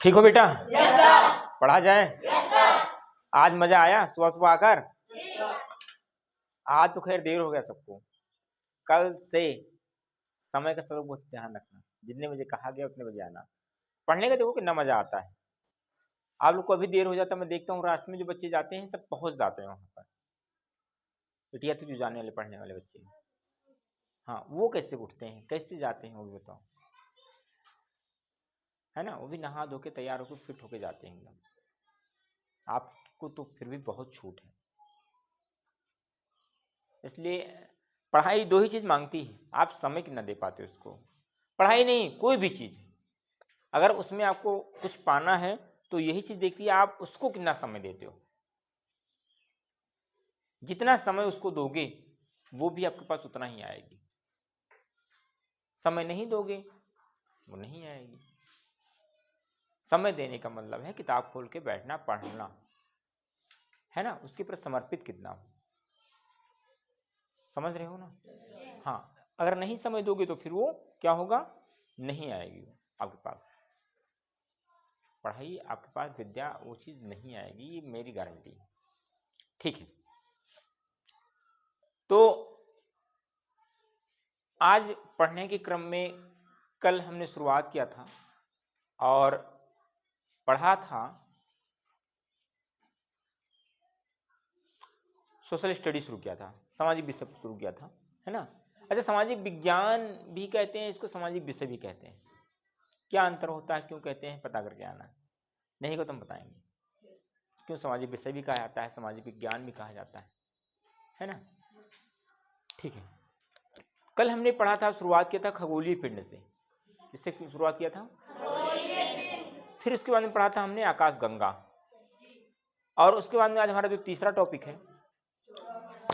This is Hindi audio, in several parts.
ठीक हो बेटा? Yes sir. पढ़ा जाए? Yes sir. आज मजा आया सुबह सुबह आकर? जी सर। आज तो खैर देर हो गया सबको। कल से समय का सब बहुत ध्यान रखना, जितने बजे कहा गया उतने बजे आना। पढ़ने का देखो कितना मजा आता है। आप लोग को अभी देर हो जाता है, मैं देखता हूँ रास्ते में जो बच्चे जाते हैं सब पहुंच जाते हैं वहां पर। बिटिया तो जो जाने वाले पढ़ने वाले बच्चे, हाँ वो कैसे उठते हैं, कैसे जाते हैं वो भी बताओ, है ना? वो भी नहा धो के तैयार होकर फिट होके जाते हैं एकदम। आपको तो फिर भी बहुत छूट है। इसलिए पढ़ाई दो ही चीज़ मांगती है, आप समय कितना दे पाते हो उसको। पढ़ाई नहीं, कोई भी चीज़ अगर उसमें आपको कुछ पाना है तो यही चीज़ देखती है आप उसको कितना समय देते हो। जितना समय उसको दोगे वो भी आपके पास उतना ही आएगी। समय नहीं दोगे वो नहीं आएगी। समय देने का मतलब है किताब खोल के बैठना, पढ़ना, है ना? उसके ऊपर समर्पित कितना हो, समझ रहे हो ना? हाँ, अगर नहीं समय दोगे तो फिर वो क्या होगा, नहीं आएगी वो आपके पास। पढ़ाई आपके पास विद्या वो चीज़ नहीं आएगी, ये मेरी गारंटी है। ठीक है, तो आज पढ़ने के क्रम में कल हमने शुरुआत किया था और पढ़ा था सोशल स्टडी शुरू किया था, सामाजिक विषय शुरू किया था, है ना? अच्छा, सामाजिक विज्ञान भी कहते हैं इसको, सामाजिक विषय भी कहते हैं। क्या अंतर होता है, क्यों कहते हैं, पता करके आना। नहीं को तुम बताएंगे क्यों सामाजिक विषय भी कहा जाता है, सामाजिक विज्ञान भी कहा जाता है ना? ठीक है, कल हमने पढ़ा था, शुरुआत किया था खगोलीय पिंड से। किससे शुरुआत किया था? फिर उसके बाद में पढ़ा था हमने आकाश गंगा, और उसके बाद में आज हमारा जो तीसरा टॉपिक है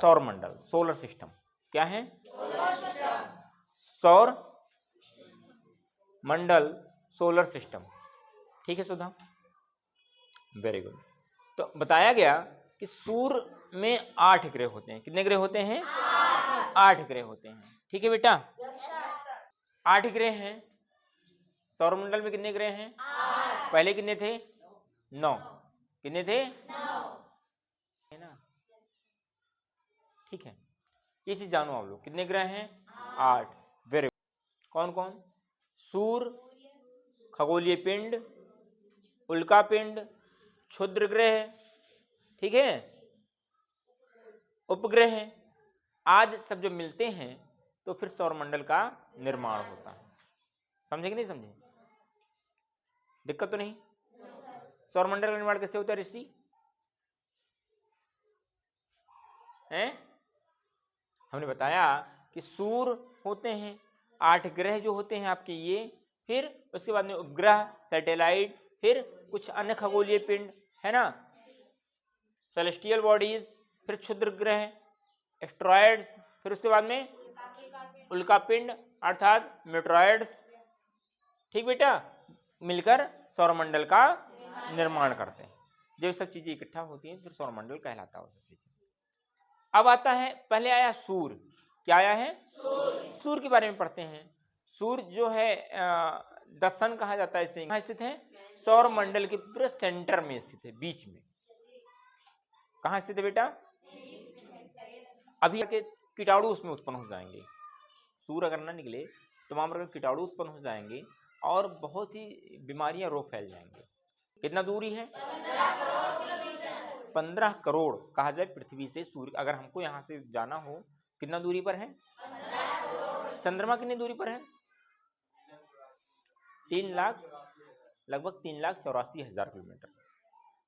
सौर मंडल, सोलर सिस्टम। क्या है? सौर मंडल, सोलर सिस्टम। ठीक है सुधा, वेरी गुड। तो बताया गया कि सूर्य में 8 ग्रह होते हैं। कितने ग्रह होते हैं? 8 ग्रह होते हैं। ठीक है बेटा, 8 ग्रह हैं। सौरमंडल में कितने ग्रह हैं? 8। पहले कितने थे? 9। कितने थे? 9, है ना? ठीक है, ये चीज जानो आप लोग, कितने ग्रह हैं? 8। Very good. कौन कौन? सूर्य, खगोलीय पिंड, उल्का पिंड, क्षुद्र ग्रह, ठीक है, उपग्रह, आज सब जब मिलते हैं तो फिर सौरमंडल का निर्माण होता है। समझे कि नहीं समझे? दिक्कत तो नहीं? सौरमंडल का निर्माण कैसे होता है ऋषि? हैं? हमने बताया कि सूर्य होते हैं, 8 ग्रह जो होते हैं आपके ये, फिर उसके बाद में उपग्रह, सैटेलाइट, फिर कुछ अन्य खगोलीय पिंड, है ना, सेलेस्टियल बॉडीज, फिर क्षुद्र ग्रह, एस्ट्रॉयड्स, फिर उसके बाद में उल्का पिंड अर्थात मेट्रॉयड्स। ठीक बेटा, मिलकर सौरमंडल का निर्माण करते हैं। जब सब चीजें इकट्ठा होती हैं फिर सौरमंडल कहलाता है। सब चीजें अब आता है, पहले आया सूर्य। क्या आया है? सूर्य के बारे में पढ़ते हैं। सूर्य जो है द सन कहा जाता है इसे। कहाँ स्थित है? सौर मंडल के पूरे सेंटर में स्थित है, बीच में। कहाँ स्थित है बेटा? अभी के कीटाणु उसमें उत्पन्न हो जाएंगे। सूर्य अगर ना निकले तो वहां पर कीटाणु उत्पन्न हो जाएंगे और बहुत ही बीमारियां, रोग फैल जाएंगे। कितना दूरी है? 15 करोड़ कहा जाए पृथ्वी से सूर्य। अगर हमको यहाँ से जाना हो, कितना दूरी पर है? चंद्रमा कितनी दूरी पर है? 3 लाख, लगभग 3,84,000 किलोमीटर।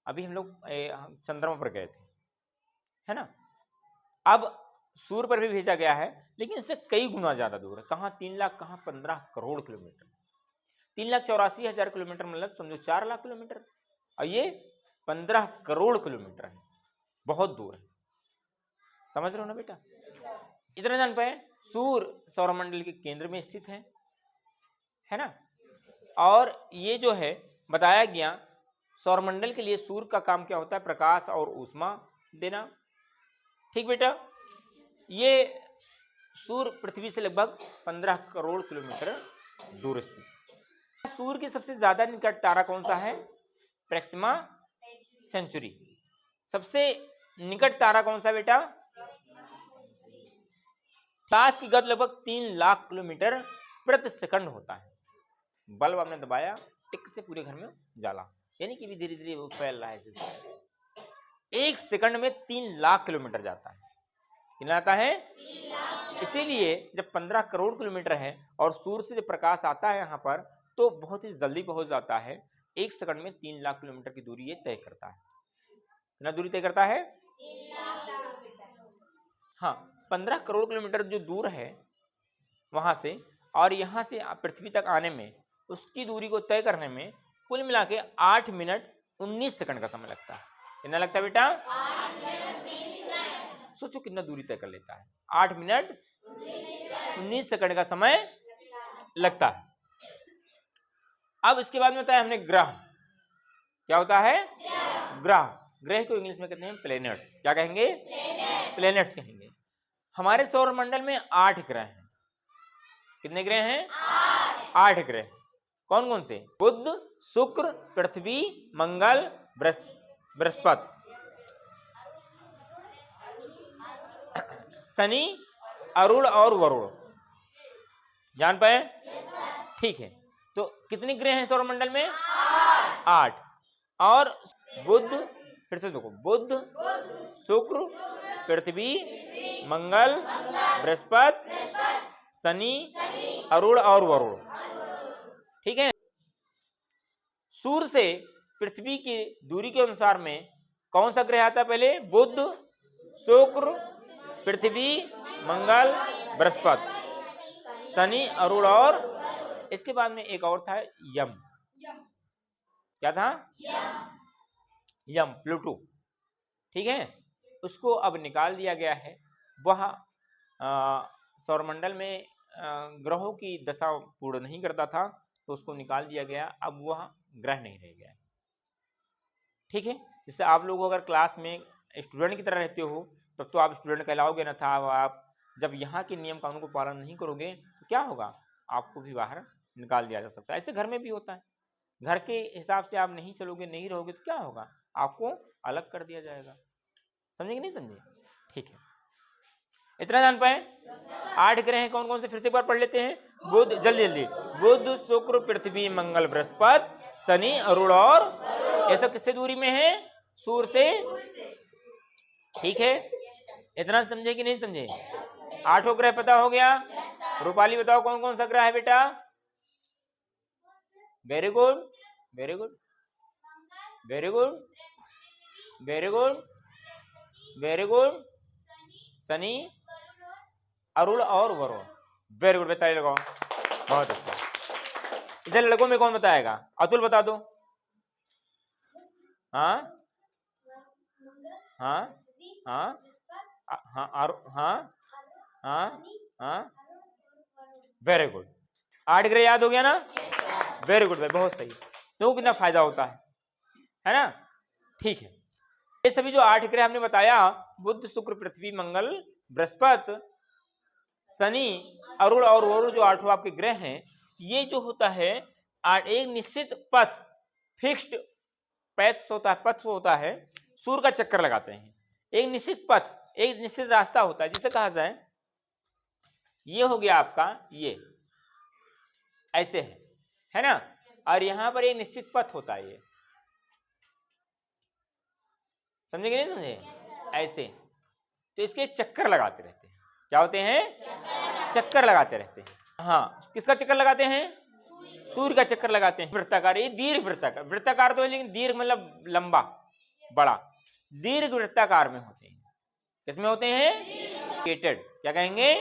अभी हम लोग चंद्रमा पर गए थे, है ना? अब सूर्य पर भी भेजा गया है, लेकिन इससे कई गुना ज्यादा दूर है। कहाँ 3 लाख, कहाँ 15 करोड़ किलोमीटर। 3,84,000 किलोमीटर मतलब समझो 4 लाख किलोमीटर, और ये 15 करोड़ किलोमीटर है, बहुत दूर है। समझ रहे हो ना बेटा? इतना जान पाए, सूर्य सौरमंडल के केंद्र में स्थित है ना? और ये जो है बताया गया, सौरमंडल के लिए सूर्य का काम क्या होता है? प्रकाश और ऊष्मा देना। ठीक बेटा, ये सूर्य पृथ्वी से लगभग 15 करोड़ किलोमीटर दूर स्थित है। सूर्य के सबसे ज्यादा निकट तारा कौन सा है? प्रैक्सिमा सेंचुरी। सबसे निकट तारा कौन सा बेटा? प्रकाश की गति लगभग 3 लाख किलोमीटर प्रति सेकंड होता है। बल्ब आपने दबाया, टिक से पूरे घर में जाला, यानी कि भी धीरे धीरे वो फैल रहा है। 1 सेकंड में 3 लाख किलोमीटर जाता है। कितना आता है? इसीलिए जब 15 करोड़ किलोमीटर है और सूर्य से जब प्रकाश आता है यहाँ पर तो बहुत ही जल्दी पहुंच जाता है। 1 सेकंड में 3 लाख किलोमीटर की दूरी ये तय करता है। कितना दूरी तय करता है? 3 लाख। हाँ, 15 करोड़ किलोमीटर जो दूर है वहां से और यहाँ से पृथ्वी तक आने में, उसकी दूरी को तय करने में कुल मिला के 8 मिनट 19 सेकंड का समय लगता है। कितना लगता है बेटा? 8 मिनट 19 सेकंड। सोचो कितना दूरी तय कर लेता है। 8 मिनट 19 सेकंड का समय लगता है। अब इसके बाद में बताया हमने ग्रह। क्या होता है? ग्रह। ग्रह को इंग्लिश में कहते हैं प्लेनेट्स। क्या कहेंगे? प्लेनेट्स कहेंगे। हमारे सौर मंडल में 8 ग्रह हैं। कितने ग्रह हैं? 8 ग्रह। कौन कौन से? बुध, शुक्र, पृथ्वी, मंगल, बृहस्पति, शनि, अरुण और वरुण। जान पाए? ठीक है। तो कितने ग्रह हैं सौर मंडल में? 8। और बुध, फिर से देखो, बुध, शुक्र, पृथ्वी, मंगल, बृहस्पति, शनि, अरुण और वरुण। ठीक है। सूर्य से पृथ्वी की दूरी के अनुसार में कौन सा ग्रह आता है पहले? बुध, शुक्र, पृथ्वी, मंगल, बृहस्पति, शनि, अरुण और इसके बाद में एक और था यम। क्या था? यम, प्लूटो। ठीक है। उसको अब निकाल दिया गया है। वह सौरमंडल में ग्रहों की दशा पूर्ण नहीं करता था तो उसको निकाल दिया गया। अब वह ग्रह नहीं रह गया। ठीक है। जैसे आप लोग अगर क्लास में स्टूडेंट की तरह रहते हो तब तो आप स्टूडेंट कहलाओगे ना था। आप जब यहाँ के नियम कानून को पालन नहीं करोगे तो क्या होगा? आपको भी बाहर निकाल दिया जा सकता है। ऐसे घर में भी होता है। घर के हिसाब से आप नहीं चलोगे, नहीं रहोगे तो क्या होगा? आपको अलग कर दिया जाएगा। समझे कि नहीं समझे? ठीक है। इतना जान पाए? 8 ग्रह हैं कौन कौन से? फिर से एक बार पढ़ लेते हैं। बुध, जल्दी जल्दी। बुध, शुक्र, पृथ्वी, मंगल, बृहस्पति, शनि, अरुण और ये सब किससे दूरी में है? सूर्य से। ठीक है। इतना समझे कि नहीं समझे? 8 ग्रह पता हो गया? रूपाली बताओ कौन कौन सा ग्रह है बेटा? Very good, very good, very good, very good, very good. Shani, Arun और वरुण। Very good. बताइए लगाओ। बहुत अच्छा। इसे लड़कों में कौन बताएगा? अतुल बता दो। हाँ हाँ हाँ हाँ हाँ हाँ हाँ। Very good. 8 ग्रह याद हो गया ना? वेरी गुड भाई, बहुत सही। तो कितना फायदा होता है ना? ठीक है। ये सभी जो 8 ग्रह हमने बताया, बुध, शुक्र, पृथ्वी, मंगल, बृहस्पति, शनि, अरुण और वरुण, जो 8 आपके ग्रह हैं, ये जो होता है एक निश्चित पथ, फिक्स्ड पैथ होता है। सूर्य का चक्कर लगाते हैं। एक निश्चित पथ, एक निश्चित रास्ता होता है, जिसे कहा जाए ये हो गया आपका, ये ऐसे है ना? और यहां पर एक निश्चित पथ होता है। ये समझे कि नहीं समझे? ऐसे तो इसके चक्कर लगाते रहते हैं। क्या होते हैं? चक्कर लगाते रहते हैं। हाँ, किसका चक्कर लगाते हैं? सूर्य का चक्कर लगाते हैं। वृत्ताकार, ये दीर्घ वृत्ताकार। वृत्ताकार तो है लेकिन दीर्घ मतलब लंबा, बड़ा। दीर्घ वृत्ताकार में होते हैं। किसमें होते हैं? लोकेटेड। क्या कहेंगे?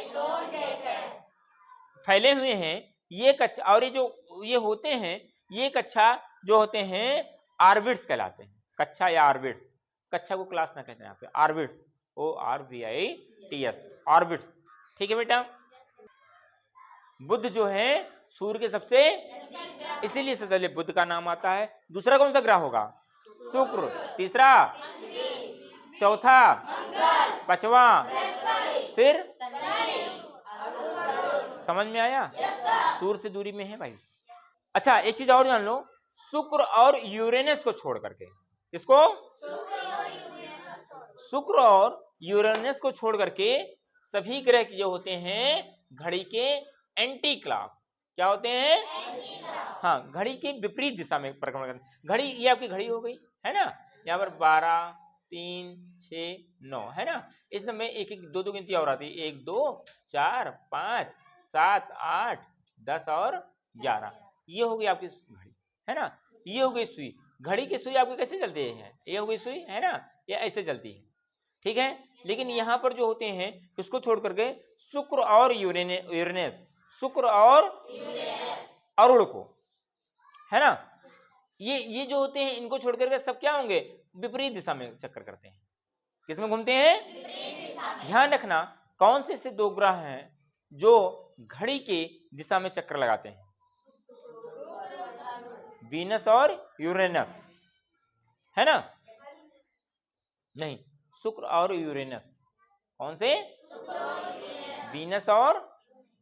फैले हुए हैं ये कक्षा। और ये जो ये होते हैं, ये कक्षा जो होते हैं ऑर्बिट्स कहलाते हैं। कक्षा या ऑर्बिट्स। कक्षा को क्लास ना कहते हैं यहाँ पे। Orbits, ORBITS, orbits. ठीक है बेटा। बुध जो है सूर्य के सबसे, इसीलिए सबसे पहले बुध का नाम आता है। दूसरा कौन सा ग्रह होगा? शुक्र। तीसरा, चौथा, पांचवा, फिर समझ में आया? सूर्य से दूरी में है भाई। अच्छा एक चीज और जान लो, शुक्र और यूरेनस को छोड़ करके, किसको? शुक्र और यूरेनस को छोड़ करके सभी ग्रह जो होते हैं घड़ी के एंटी क्लॉक, क्या होते हैं? हाँ, घड़ी के विपरीत दिशा में परिक्रमा करते हैं। घड़ी, ये आपकी घड़ी हो गई है ना, यहाँ पर 12, 3, 6, 9 है ना, इस समय एक एक दो दो गिनती और आती है, 1, 2, 4, 5, 7, 8, 10 और 11, ये हो गई आपकी घड़ी है ना। ये हो गई सुई, घड़ी की सुई आपकी कैसे चलती है? ये हो गई सुई है ना, ये ऐसे चलती है, ठीक है। लेकिन यहाँ पर जो होते हैं किसको छोड़ करके? शुक्र और यूरेनस, शुक्र और अरुण को, है ना, ये जो होते हैं इनको छोड़ करके सब क्या होंगे? विपरीत दिशा में चक्कर करते हैं। किसमें घूमते हैं? ध्यान रखना, कौन से दो ग्रह हैं जो घड़ी के दिशा में चक्कर लगाते हैं? वीनस और यूरेनस, है ना? नहीं, शुक्र और यूरेनस। कौन से? वीनस और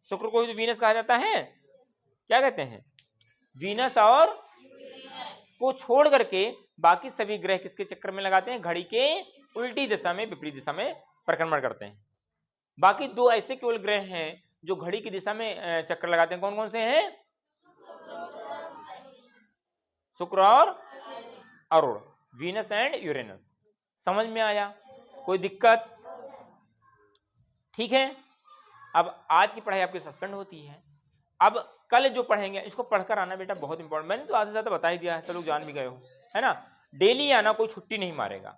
शुक्र को वीनस कहा जाता है, क्या कहते हैं? वीनस और को छोड़ करके बाकी सभी ग्रह किसके चक्कर में लगाते हैं? घड़ी के उल्टी दिशा में, विपरीत दिशा में परिक्रमण करते हैं। बाकी दो ऐसे केवल ग्रह हैं जो घड़ी की दिशा में चक्कर लगाते हैं, कौन कौन से हैं? शुक्र और अरुण, वीनस एंड यूरेनस। समझ में आया? कोई दिक्कत? ठीक है, अब आज की पढ़ाई आपकी सस्पेंड होती है। अब कल जो पढ़ेंगे इसको पढ़कर आना बेटा, बहुत इंपॉर्टेंट। मैंने तो आधे से ज्यादा बता ही दिया है, सब लोग जान भी गए हो, है ना। डेली आना, कोई छुट्टी नहीं मारेगा।